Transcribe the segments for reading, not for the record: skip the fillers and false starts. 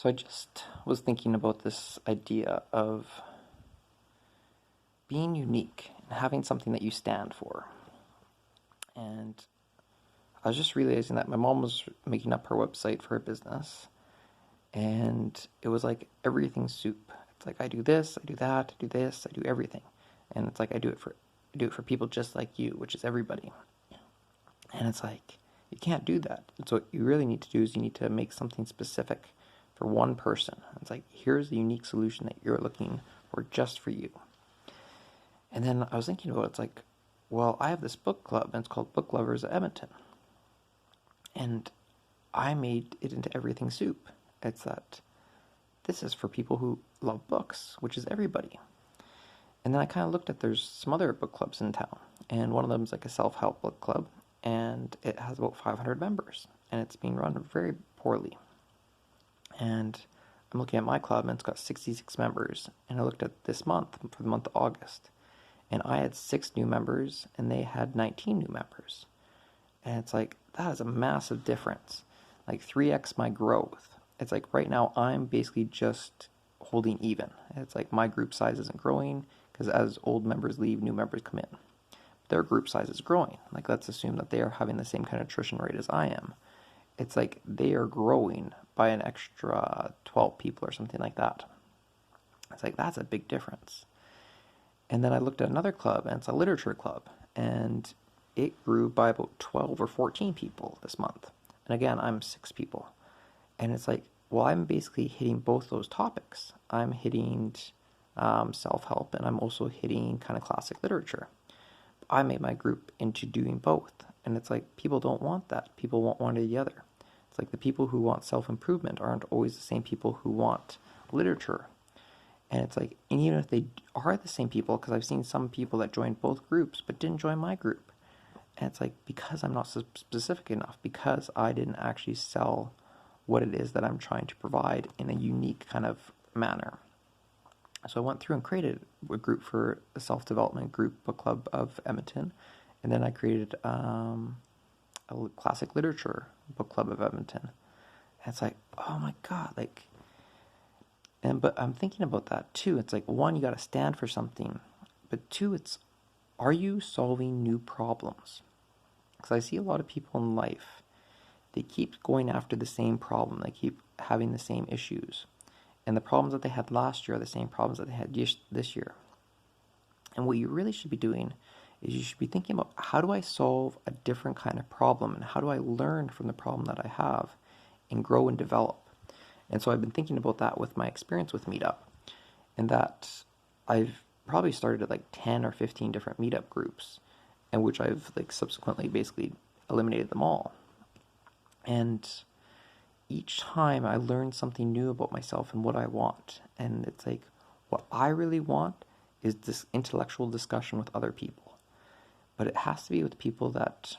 So I just was thinking about this idea of being unique and having something that you stand for. And I was just realizing that my mom was making up her website for her business, and it was like everything soup. It's like I do this, I do that, I do this, I do everything. And it's like I do it for people just like you, which is everybody. And it's like you can't do that. And so what you really need to do is you need to make something specific for one person. It's like here's the unique solution that you're looking for just for you. And then I was thinking about it, it's like, well, I have this book club and it's called Book Lovers of Edmonton. And I made it into everything soup. It's that this is for people who love books, which is everybody. And then I kind of looked at there's some other book clubs in town, and one of them is like a self-help book club, and it has about 500 members, and it's being run very poorly. And I'm looking at my club, and it's got 66 members, and I looked at this month for the month of August, and I had 6 new members, and they had 19 new members. And it's like, that is a massive difference. Like 3x my growth. It's like right now I'm basically just holding even. It's like my group size isn't growing because as old members leave, new members come in. Their group size is growing. Like let's assume that they are having the same kind of attrition rate as I am. It's like they are growing by an extra 12 people or something like that. It's like that's a big difference. And then I looked at another club, and it's a literature club, and it grew by about 12 or 14 people this month. And again, I'm 6 people. And it's like, well, I'm basically hitting both those topics. I'm hitting self-help, and I'm also hitting kind of classic literature. I made my group into doing both. And it's like, people don't want that. People want one or the other. It's like the people who want self-improvement aren't always the same people who want literature. And it's like, and even if they are the same people, because I've seen some people that joined both groups but didn't join my group. And it's like, because I'm not specific enough, because I didn't actually sell what it is that I'm trying to provide in a unique kind of manner. So I went through and created a group for a self-development group, book club of Edmonton. And then I created a classic literature book club of Edmonton. And it's like, oh my God, like, but I'm thinking about that too. It's like, one, you got to stand for something, but two, it's, are you solving new problems? Because I see a lot of people in life, they keep going after the same problem. They keep having the same issues. And the problems that they had last year are the same problems that they had this year. And what you really should be doing is you should be thinking about, how do I solve a different kind of problem? And how do I learn from the problem that I have and grow and develop? And so I've been thinking about that with my experience with Meetup, and that I've probably started at like 10 or 15 different Meetup groups, and which I've like subsequently basically eliminated them all. And each time I learn something new about myself and what I want. And it's like, what I really want is this intellectual discussion with other people. But it has to be with people that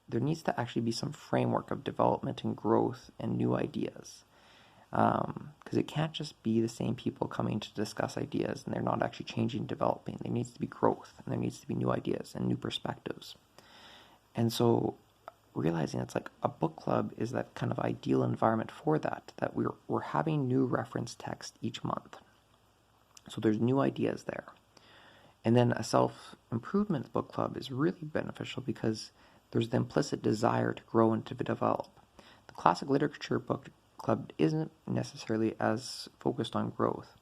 there needs to actually be some framework of development and growth and new ideas. Because it can't just be the same people coming to discuss ideas and they're not actually changing and developing. There needs to be growth, and there needs to be new ideas and new perspectives. And so realizing it's like a book club is that kind of ideal environment for that, that we're having new reference text each month. So there's new ideas there. And then a self-improvement book club is really beneficial because there's the implicit desire to grow and to develop. The classic literature book club isn't necessarily as focused on growth.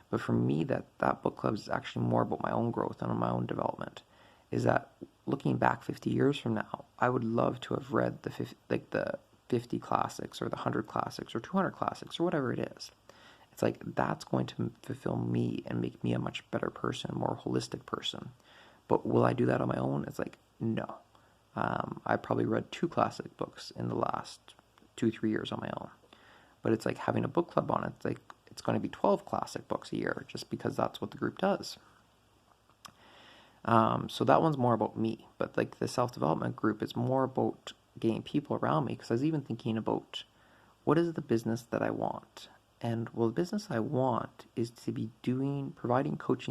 But for me, that book club is actually more about my own growth and my own development. Is that looking back 50 years from now, I would love to have read the 50 classics or the 100 classics or 200 classics or whatever it is. It's like that's going to fulfill me and make me a much better person, a more holistic person. But will I do that on my own? It's like, no. I probably read 2 classic books in the last 2-3 years on my own. But it's like having a book club on it. It's like it's going to be 12 classic books a year just because that's what the group does. So that one's more about me. But like the self-development group is more about getting people around me, because I was even thinking about what is the business that I want. And well, the business I want is to be providing coaching